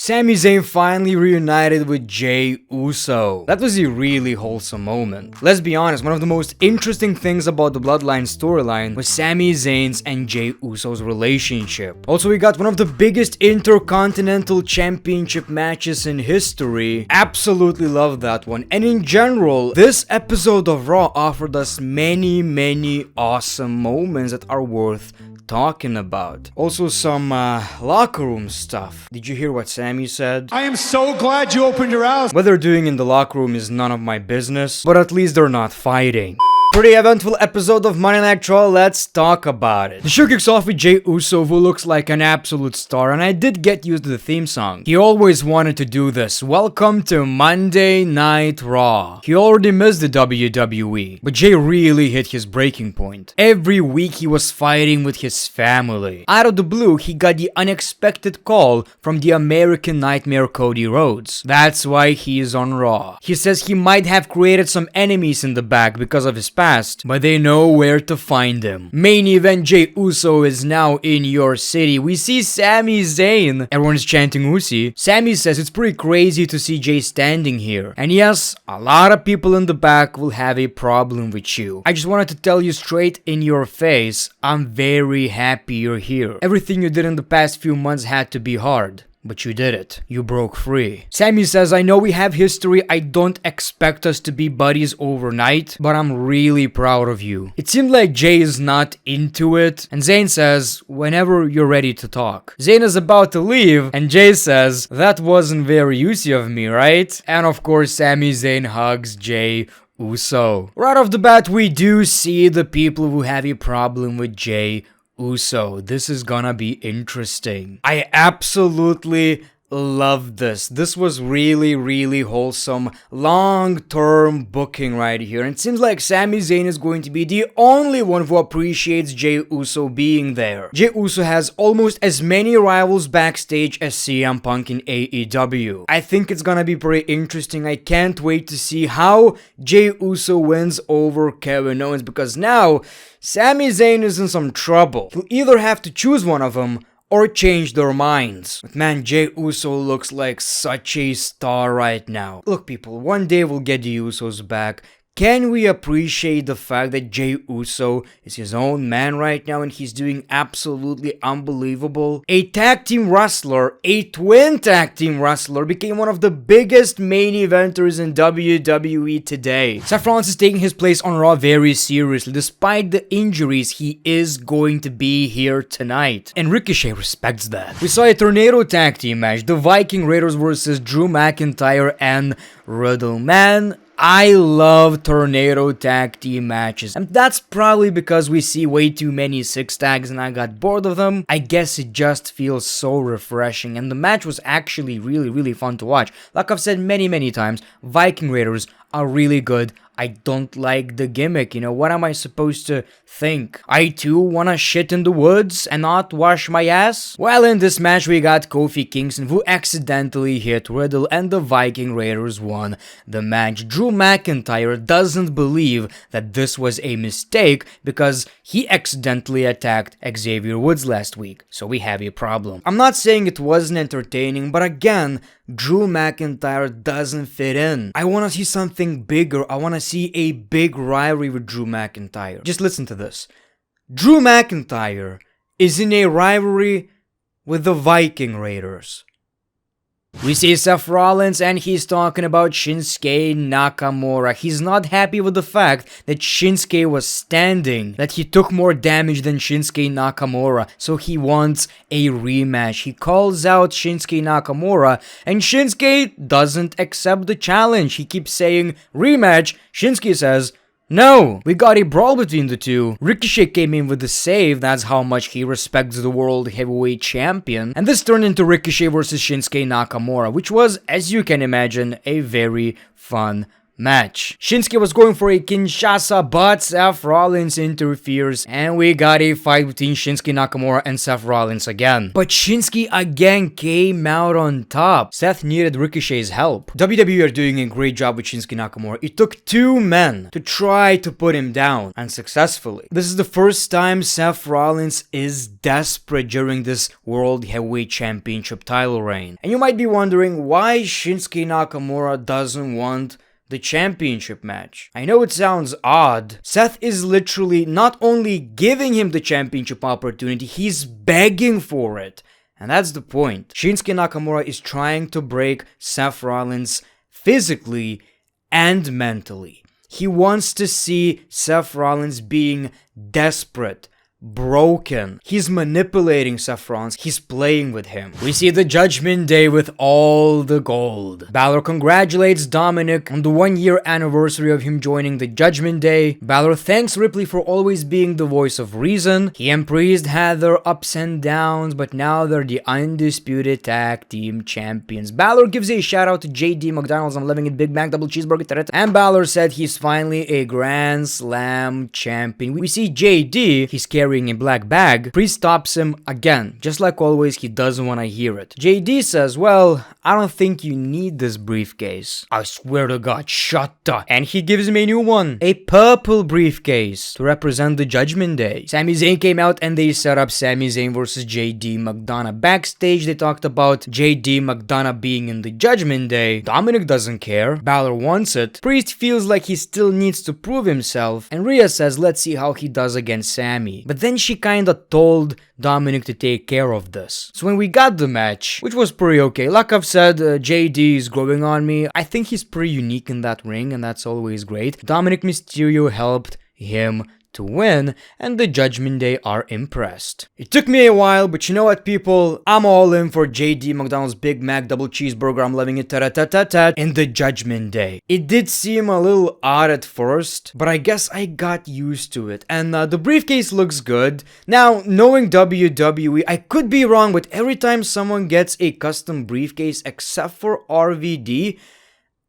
Sami Zayn finally reunited with Jey Uso. That was a really wholesome moment. Let's be honest, one of the most interesting things about the Bloodline storyline was Sami Zayn's and Jey Uso's relationship. Also, we got one of the biggest Intercontinental Championship matches in history. Absolutely love that one. And in general, this episode of Raw offered us many awesome moments that are worth talking about. Also some locker room stuff. Did you hear what Sami said? I am so glad you opened your eyes. What they're doing in the locker room is none of my business, but at least they're not fighting. Pretty eventful episode of Monday Night Raw, let's talk about it. The show kicks off with Jey Uso, who looks like an absolute star, and I did get used to the theme song. He always wanted to do this. Welcome to Monday Night Raw. He already missed the WWE, but Jey really hit his breaking point. Every week he was fighting with his family. Out of the blue, he got the unexpected call from the American Nightmare Cody Rhodes. That's why he is on Raw. He says he might have created some enemies in the back because of his past, but they know where to find him. Main event, Jey Uso is now in your city. We see Sami Zayn. Everyone is chanting Usi. Sami says it's pretty crazy to see Jey standing here. And yes, a lot of people in the back will have a problem with you. I just wanted to tell you straight in your face, I'm very happy you're here. Everything you did in the past few months had to be hard. But you did it. You broke free. Sami says, I know we have history. I don't expect us to be buddies overnight, but I'm really proud of you. It seemed like Jey is not into it, and Zayn says, whenever you're ready to talk. Zayn is about to leave, and Jey says, that wasn't very Usi of me, right? And of course, Sami Zayn hugs Jey Uso. Right off the bat, we do see the people who have a problem with Jey Uso. This is gonna be interesting. I absolutely love this. This was really wholesome, long-term booking right here. And it seems like Sami Zayn is going to be the only one who appreciates Jey Uso being there. Jey Uso has almost as many rivals backstage as CM Punk in AEW. I think it's gonna be pretty interesting. I can't wait to see how Jey Uso wins over Kevin Owens, because now Sami Zayn is in some trouble. He'll either have to choose one of them or change their minds. But man, Jey Uso looks like such a star right now. Look people, one day we'll get the Usos back. Can we appreciate the fact that Jey Uso is his own man right now and he's doing absolutely unbelievable? A tag team wrestler, a twin tag team wrestler, became one of the biggest main eventers in WWE today. Seth Rollins is taking his place on Raw very seriously. Despite the injuries, he is going to be here tonight. And Ricochet respects that. We saw a tornado tag team match, the Viking Raiders versus Drew McIntyre and Riddle. Man, I love tornado tag team matches, and that's probably because we see way too many 6 tags and I got bored of them. I guess it just feels so refreshing, and the match was actually really fun to watch. Like I've said many times, Viking Raiders are really good. I don't like the gimmick, you know, what am I supposed to think? I too wanna shit in the woods and not wash my ass? Well, in this match we got Kofi Kingston, who accidentally hit Riddle, and the Viking Raiders won the match. Drew McIntyre doesn't believe that this was a mistake because he accidentally attacked Xavier Woods last week, so we have a problem. I'm not saying it wasn't entertaining, but again, Drew McIntyre doesn't fit in. I want to see something bigger. I want to see a big rivalry with Drew McIntyre. Just listen to this. Drew McIntyre is in a rivalry with the Viking Raiders. We see Seth Rollins and he's talking about Shinsuke Nakamura. He's not happy with the fact that Shinsuke was standing, that he took more damage than Shinsuke Nakamura, so he wants a rematch. He calls out Shinsuke Nakamura and Shinsuke doesn't accept the challenge. He keeps saying rematch. Shinsuke says, no, we got a brawl between the two. Ricochet came in with the save, that's how much he respects the World Heavyweight Champion. And this turned into Ricochet versus Shinsuke Nakamura, which was, as you can imagine, a very fun match. Shinsuke was going for a Kinshasa, but Seth Rollins interferes, and we got a fight between Shinsuke Nakamura and Seth Rollins again. But Shinsuke again came out on top. Seth needed Ricochet's help. WWE are doing a great job with Shinsuke Nakamura. It took 2 men to try to put him down, unsuccessfully. This is the first time Seth Rollins is desperate during this World Heavyweight Championship title reign. And you might be wondering why Shinsuke Nakamura doesn't want the championship match. I know it sounds odd. Seth is literally not only giving him the championship opportunity, he's begging for it. And that's the point. Shinsuke Nakamura is trying to break Seth Rollins physically and mentally. He wants to see Seth Rollins being desperate, broken. He's manipulating Seth Rollins. He's playing with him. We see the Judgment Day with all the gold. Balor congratulates Dominic on the 1-year anniversary of him joining the Judgment Day. Balor thanks Ripley for always being the voice of reason. He and Priest had their ups and downs, but now they're the undisputed tag team champions. Balor gives a shout out to JD McDonald's. I'm living it, Big Mac double cheeseburger. And Balor said he's finally a Grand Slam champion. We see JD. He's carrying a black bag. Priest stops him again. Just like always, he doesn't want to hear it. JD says, well, I don't think you need this briefcase. I swear to God, shut up. And he gives me a new one. A purple briefcase to represent the Judgment Day. Sami Zayn came out and they set up Sami Zayn versus JD McDonough. Backstage, they talked about JD McDonough being in the Judgment Day. Dominic doesn't care. Balor wants it. Priest feels like he still needs to prove himself. And Rhea says, let's see how he does against Sami. But then she kinda told Dominic to take care of this. So when we got the match, which was pretty okay, like I've said, JD is growing on me. I think he's pretty unique in that ring, and that's always great. Dominic Mysterio helped him to win, and the Judgment Day are impressed. It took me a while, but you know what, people? I'm all in for JD McDonald's Big Mac double cheeseburger. I'm loving it in the Judgment Day. It did seem a little odd at first, but I guess I got used to it. And the briefcase looks good. Now, knowing WWE, I could be wrong, but every time someone gets a custom briefcase, except for RVD,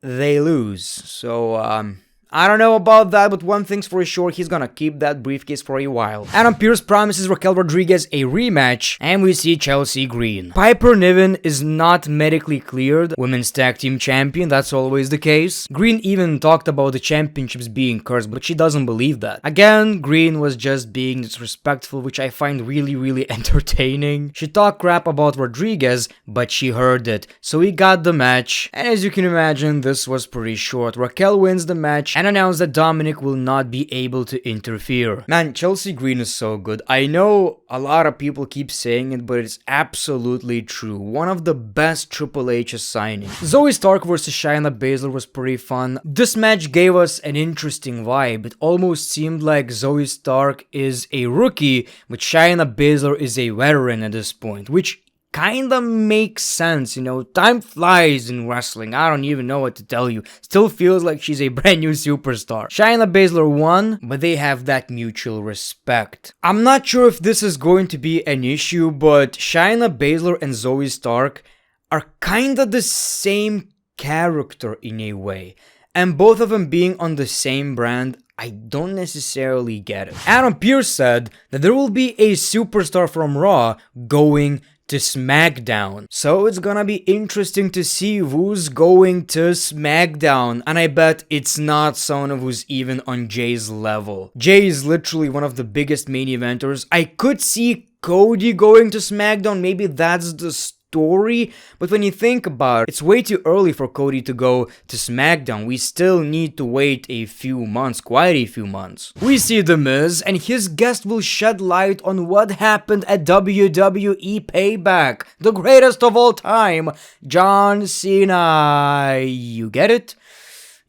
they lose. So, I don't know about that, but one thing's for sure, he's gonna keep that briefcase for a while. Adam Pearce promises Raquel Rodriguez a rematch, and we see Chelsea Green. Piper Niven is not medically cleared, women's tag team champion, that's always the case. Green even talked about the championships being cursed, but she doesn't believe that. Again, Green was just being disrespectful, which I find really entertaining. She talked crap about Rodriguez, but she heard it, so we got the match, and as you can imagine, this was pretty short. Raquel wins the match, and announced that Dominic will not be able to interfere. Man, Chelsea Green is so good. I know a lot of people keep saying it, but it's absolutely true. One of the best Triple H's signings. Zoe Stark versus Shayna Baszler was pretty fun. This match gave us an interesting vibe. It almost seemed like Zoe Stark is a rookie, but Shayna Baszler is a veteran at this point, which kinda makes sense, you know. Time flies in wrestling. I don't even know what to tell you. Still feels like she's a brand new superstar. Shayna Baszler won, but they have that mutual respect. I'm not sure if this is going to be an issue, but Shayna Baszler and Zoe Stark are kinda the same character in a way. And both of them being on the same brand, I don't necessarily get it. Adam Pearce said that there will be a superstar from Raw going to SmackDown. So it's gonna be interesting to see who's going to SmackDown. And I bet it's not someone who's even on Jay's level. Jay is literally one of the biggest main eventers. I could see Cody going to SmackDown. Maybe that's the story, but when you think about it, it's way too early for Cody to go to SmackDown. We still need to wait a few months, quite a few months. We see The Miz, and his guest will shed light on what happened at WWE Payback. The greatest of all time, John Cena. You get it?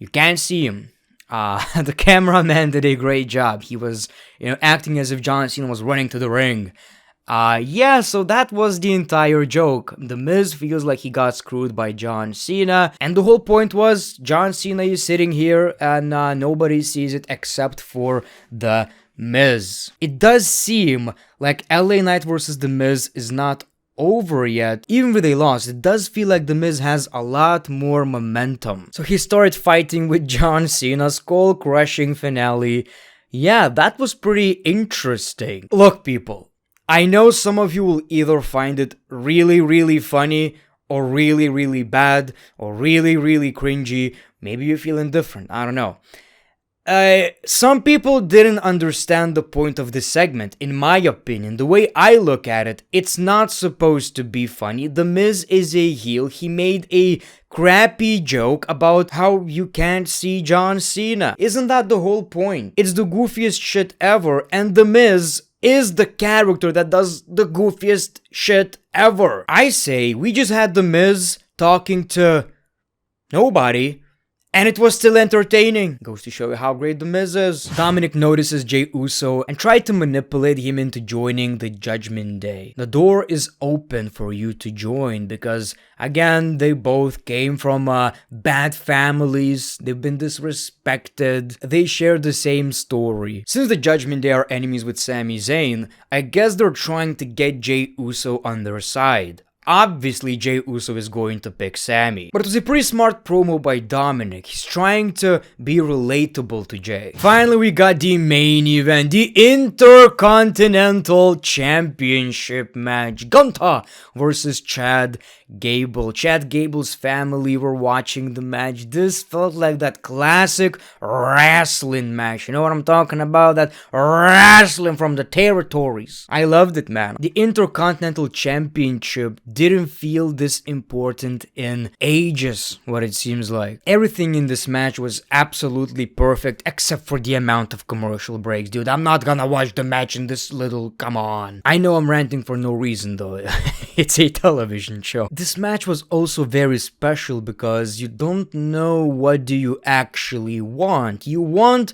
You can't see him. The cameraman did a great job. He was, acting as if John Cena was running to the ring. So that was the entire joke. The Miz feels like he got screwed by John Cena, and the whole point was John Cena is sitting here and nobody sees it except for The Miz. It does seem like LA Knight versus The Miz is not over yet. Even if they lost, it does feel like The Miz has a lot more momentum. So he started fighting with John Cena, skull-crushing finale. Yeah, that was pretty interesting. Look, people, I know some of you will either find it really, really funny, or really, really bad, or really, really cringy. Maybe you feel indifferent, I don't know. Some people didn't understand the point of this segment. In my opinion, the way I look at it, it's not supposed to be funny. The Miz is a heel. He made a crappy joke about how you can't see John Cena. Isn't that the whole point? It's the goofiest shit ever, and The Miz is the character that does the goofiest shit ever. I say we just had The Miz talking to nobody, and it was still entertaining. Goes to show you how great The Miz is. Dominic notices Jey Uso and tried to manipulate him into joining the Judgment Day. The door is open for you to join because, again, they both came from bad families. They've been disrespected. They share the same story. Since the Judgment Day are enemies with Sami Zayn, I guess they're trying to get Jey Uso on their side. Obviously, Jey Uso is going to pick Sami. But it was a pretty smart promo by Dominic. He's trying to be relatable to Jey. Finally, we got the main event, the Intercontinental Championship match. Gunther versus Chad Gable. Chad Gable's family were watching the match. This felt like that classic wrestling match. You know what I'm talking about? That wrestling from the territories. I loved it, man. The Intercontinental Championship didn't feel this important in ages, what it seems like. Everything in this match was absolutely perfect, except for the amount of commercial breaks. Dude, I'm not gonna watch the match in this little, come on. I know I'm ranting for no reason though. It's a television show. This match was also very special because you don't know what do you actually want. You want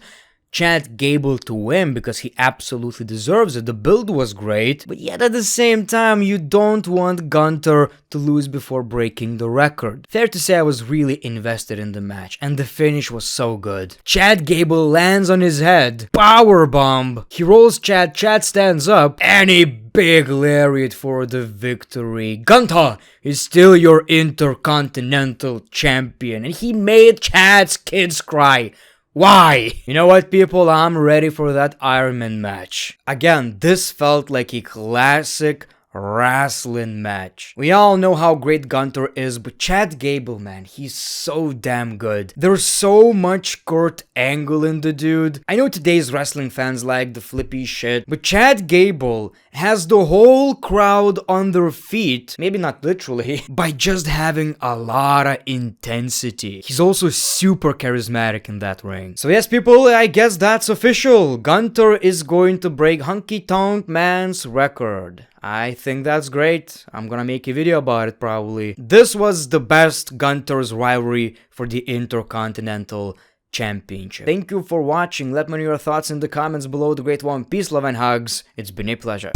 Chad Gable to win because he absolutely deserves it. The build was great, but yet at the same time, you don't want Gunther to lose before breaking the record. Fair to say I was really invested in the match, and the finish was so good. Chad Gable lands on his head, powerbomb. He rolls Chad stands up, and a big lariat for the victory. Gunther is still your Intercontinental Champion, and he made Chad's kids cry. Why? You know what, people? I'm ready for that Iron Man match. Again, this felt like a classic wrestling match. We all know how great Gunther is, but Chad Gable, man, he's so damn good. There's so much Kurt Angle in the dude. I know today's wrestling fans like the flippy shit, but Chad Gable has the whole crowd on their feet, maybe not literally, by just having a lot of intensity. He's also super charismatic in that ring. So yes, people, I guess that's official. Gunther is going to break Honky Tonk Man's record. I think that's great. I'm gonna make a video about it probably. This was the best Gunther's rivalry for the Intercontinental Championship. Thank you for watching. Let me know your thoughts in the comments below. The Great One. Peace, love, and hugs. It's been a pleasure.